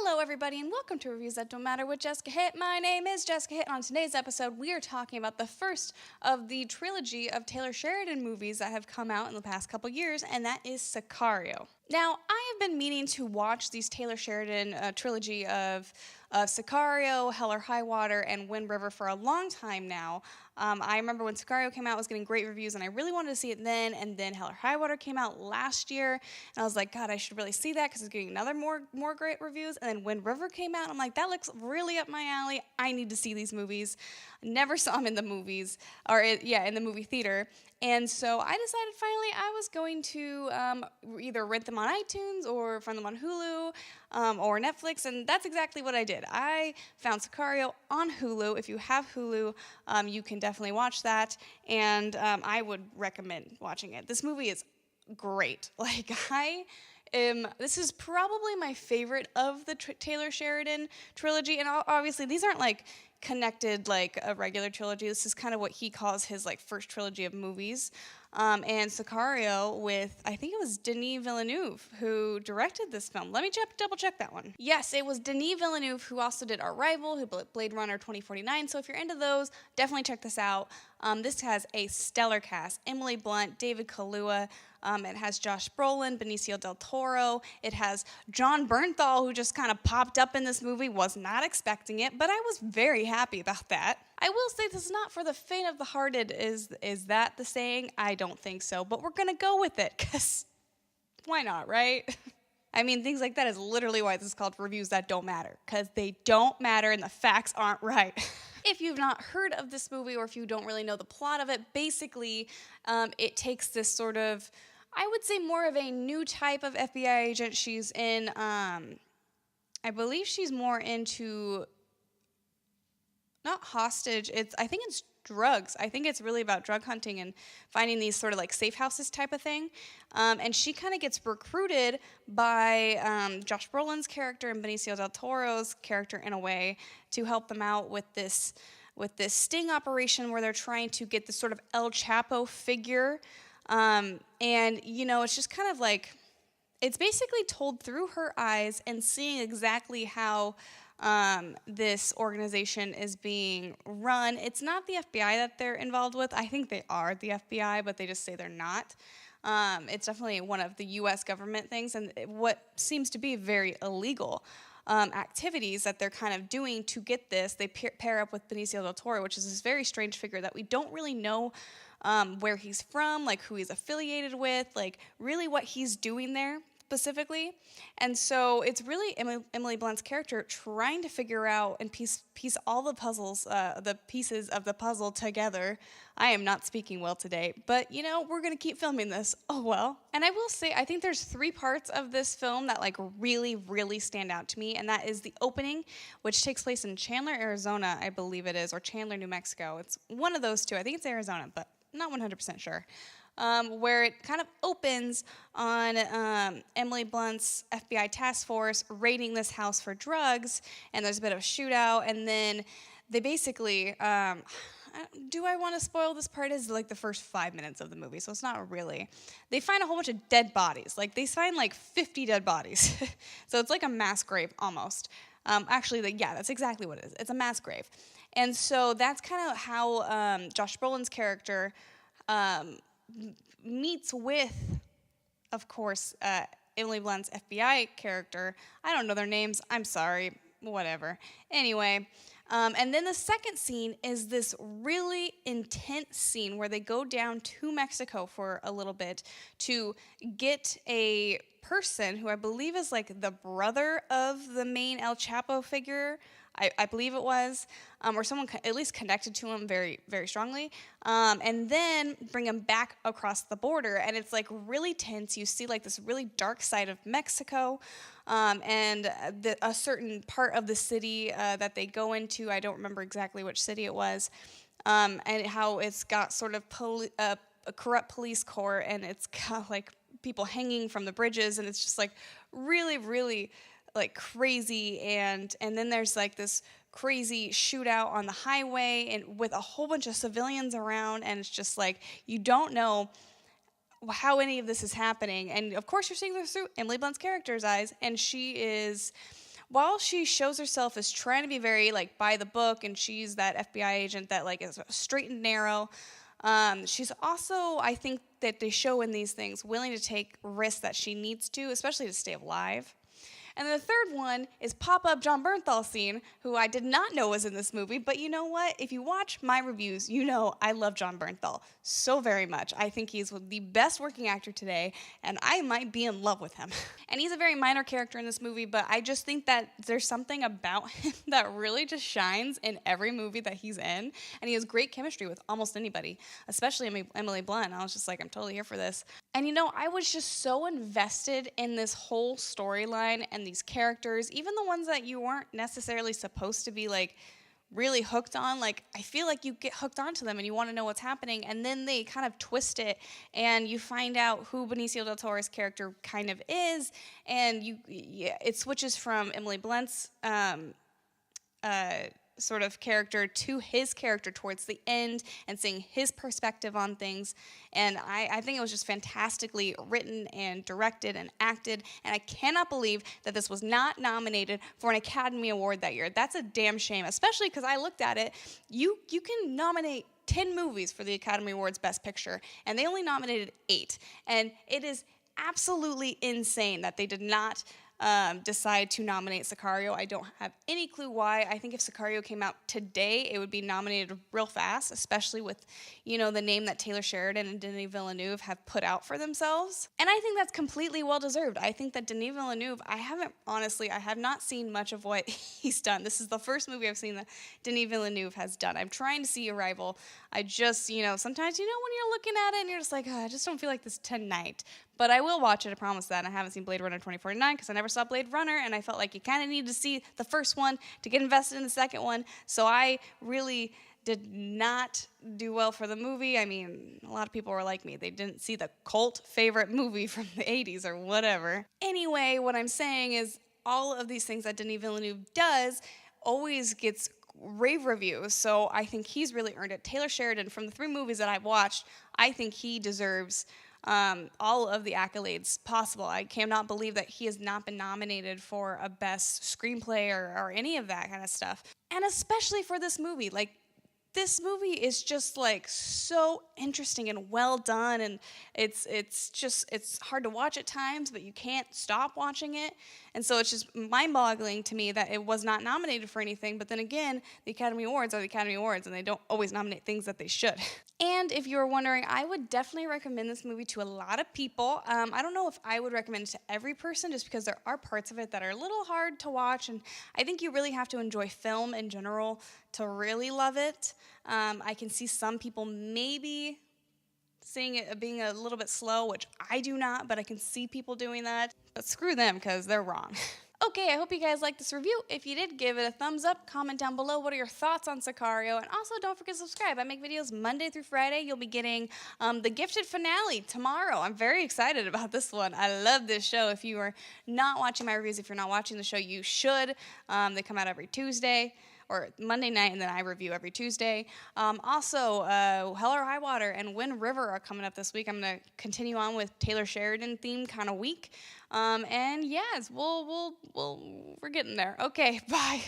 Hello, everybody, and welcome to Reviews That Don't Matter with Jessica Hitt. My name is Jessica Hitt. On today's episode, we are talking about the first of the trilogy of Taylor Sheridan movies that have come out in the past couple years, and that is Sicario. Now, I have been meaning to watch these Taylor Sheridan trilogy of Sicario, Hell or High Water, and Wind River for a long time now. I remember when Sicario came out, it was getting great reviews, and I really wanted to see it then. And then Hell or High Water came out last year, and I was like, God, I should really see that because it's getting another more great reviews. And then Wind River came out, and I'm like, that looks really up my alley. I need to see these movies. Never saw them in the movies, in the movie theater. And so I decided finally I was going to either rent them on iTunes or find them on Hulu or Netflix, and that's exactly what I did. I found Sicario on Hulu. If you have Hulu, you can definitely watch that, and I would recommend watching it. This movie is great. This is probably my favorite of the Taylor Sheridan trilogy, and obviously these aren't like connected like a regular trilogy. This is kind of what he calls his like first trilogy of movies. And Sicario with, I think it was Denis Villeneuve who directed this film. Let me double check that one. Yes, it was Denis Villeneuve who also did Our Rival, who did Blade Runner 2049. So if you're into those, definitely check this out. This has a stellar cast. Emily Blunt, David Kaluuya. It has Josh Brolin, Benicio del Toro. It has Jon Bernthal, who just kind of popped up in this movie. Was not expecting it, but I was very happy about that. I will say this is not for the faint of the hearted. Is that the saying? I don't think so, but we're gonna go with it, because why not, right? I mean, things like that is literally why this is called Reviews That Don't Matter, because they don't matter and the facts aren't right. If you've not heard of this movie, or if you don't really know the plot of it, basically it takes this sort of, I would say, more of a new type of FBI agent. She's in, I believe she's more into, not hostage, I think it's drugs. I think it's really about drug hunting and finding these sort of like safe houses type of thing. And she kind of gets recruited by Josh Brolin's character and Benicio del Toro's character in a way to help them out with this sting operation where they're trying to get this sort of El Chapo figure. And, you know, it's just kind of like, it's basically told through her eyes and seeing exactly how this organization is being run. It's not the FBI that they're involved with. I think they are the FBI, but they just say they're not. It's definitely one of the U.S. government things, and what seems to be very illegal activities that they're kind of doing to get this. They pair up with Benicio del Toro, which is this very strange figure that we don't really know where he's from, like who he's affiliated with, like really what he's doing there specifically. And so it's really Emily Blunt's character trying to figure out and piece all the puzzles, the pieces of the puzzle together. I am not speaking well today, but you know, we're gonna keep filming this. Oh well. And I will say, I think there's 3 parts of this film that like really, really stand out to me, and that is the opening, which takes place in Chandler, Arizona, I believe it is, or Chandler, New Mexico. It's one of those two. I think it's Arizona, but not 100% sure. Where it kind of opens on Emily Blunt's FBI task force raiding this house for drugs, and there's a bit of a shootout, and then they basically, do I want to spoil this part? Is like the first 5 minutes of the movie, so it's not really. They find a whole bunch of dead bodies. Like, they find like 50 dead bodies. So it's like a mass grave almost. Actually, yeah, that's exactly what it is. It's a mass grave. And so that's kind of how Josh Brolin's character meets with, of course, Emily Blunt's FBI character. I don't know their names. I'm sorry. Whatever. Anyway, and then the second scene is this really intense scene where they go down to Mexico for a little bit to get a person who I believe is like the brother of the main El Chapo figure. I believe it was, or someone at least connected to him very, very strongly, and then bring him back across the border, and it's like really tense. You see like this really dark side of Mexico, and a certain part of the city that they go into. I don't remember exactly which city it was, and how it's got sort of a corrupt police corps, and it's got like people hanging from the bridges, and it's just like really, really like crazy, and then there's like this crazy shootout on the highway and with a whole bunch of civilians around, and it's just like you don't know how any of this is happening. And of course you're seeing this through Emily Blunt's character's eyes, and she is while she shows herself as trying to be very like by the book, and she's that FBI agent that like is straight and narrow, she's also, I think that they show in these things, willing to take risks that she needs to, especially to stay alive. And then the third one is pop-up John Bernthal scene, who I did not know was in this movie, but you know what? If you watch my reviews, you know I love John Bernthal so very much. I think he's the best working actor today, and I might be in love with him. And he's a very minor character in this movie, but I just think that there's something about him that really just shines in every movie that he's in, and he has great chemistry with almost anybody, especially Emily Blunt. I was just like, I'm totally here for this. And you know, I was just so invested in this whole storyline and these characters, even the ones that you weren't necessarily supposed to be like really hooked on. Like, I feel like you get hooked onto them and you want to know what's happening, and then they kind of twist it and you find out who Benicio del Toro's character kind of is, and it switches from Emily Blunt's sort of character to his character towards the end, and seeing his perspective on things. And I think it was just fantastically written and directed and acted, and I cannot believe that this was not nominated for an Academy Award that year. That's a damn shame, especially because I looked at it. You can nominate 10 movies for the Academy Awards Best Picture, and they only nominated 8. And it is absolutely insane that they did not decide to nominate Sicario. I don't have any clue why. I think if Sicario came out today, it would be nominated real fast, especially with, you know, the name that Taylor Sheridan and Denis Villeneuve have put out for themselves. And I think that's completely well-deserved. I think that Denis Villeneuve, I have not seen much of what he's done. This is the first movie I've seen that Denis Villeneuve has done. I'm trying to see Arrival. I just, sometimes, when you're looking at it and you're just like, I just don't feel like this tonight. But I will watch it, I promise that. And I haven't seen Blade Runner 2049 because I never saw Blade Runner, and I felt like you kind of needed to see the first one to get invested in the second one. So I really did not do well for the movie. I mean, a lot of people were like me. They didn't see the cult favorite movie from the 80s or whatever. Anyway, what I'm saying is all of these things that Denis Villeneuve does always gets rave reviews, so I think he's really earned it. Taylor Sheridan, from the 3 movies that I've watched, I think he deserves all of the accolades possible. I cannot believe that he has not been nominated for a best screenplay or any of that kind of stuff. And especially for this movie. Like, this movie is just like so interesting and well done, and it's hard to watch at times, but you can't stop watching it. And so it's just mind-boggling to me that it was not nominated for anything. But then again, the Academy Awards are the Academy Awards, and they don't always nominate things that they should. And if you were wondering, I would definitely recommend this movie to a lot of people. I don't know if I would recommend it to every person, just because there are parts of it that are a little hard to watch, and I think you really have to enjoy film in general to really love it. I can see some people maybe seeing it being a little bit slow, which I do not, but I can see people doing that. But screw them, because they're wrong. Okay, I hope you guys liked this review. If you did, give it a thumbs up. Comment down below what are your thoughts on Sicario. And also, don't forget to subscribe. I make videos Monday through Friday. You'll be getting the Gifted finale tomorrow. I'm very excited about this one. I love this show. If you are not watching my reviews, if you're not watching the show, you should. They come out every Tuesday. Or Monday night, and then I review every Tuesday. Also, Hell or High Water and Wind River are coming up this week. I'm going to continue on with Taylor Sheridan theme kind of week. And yes, we're getting there. Okay, bye.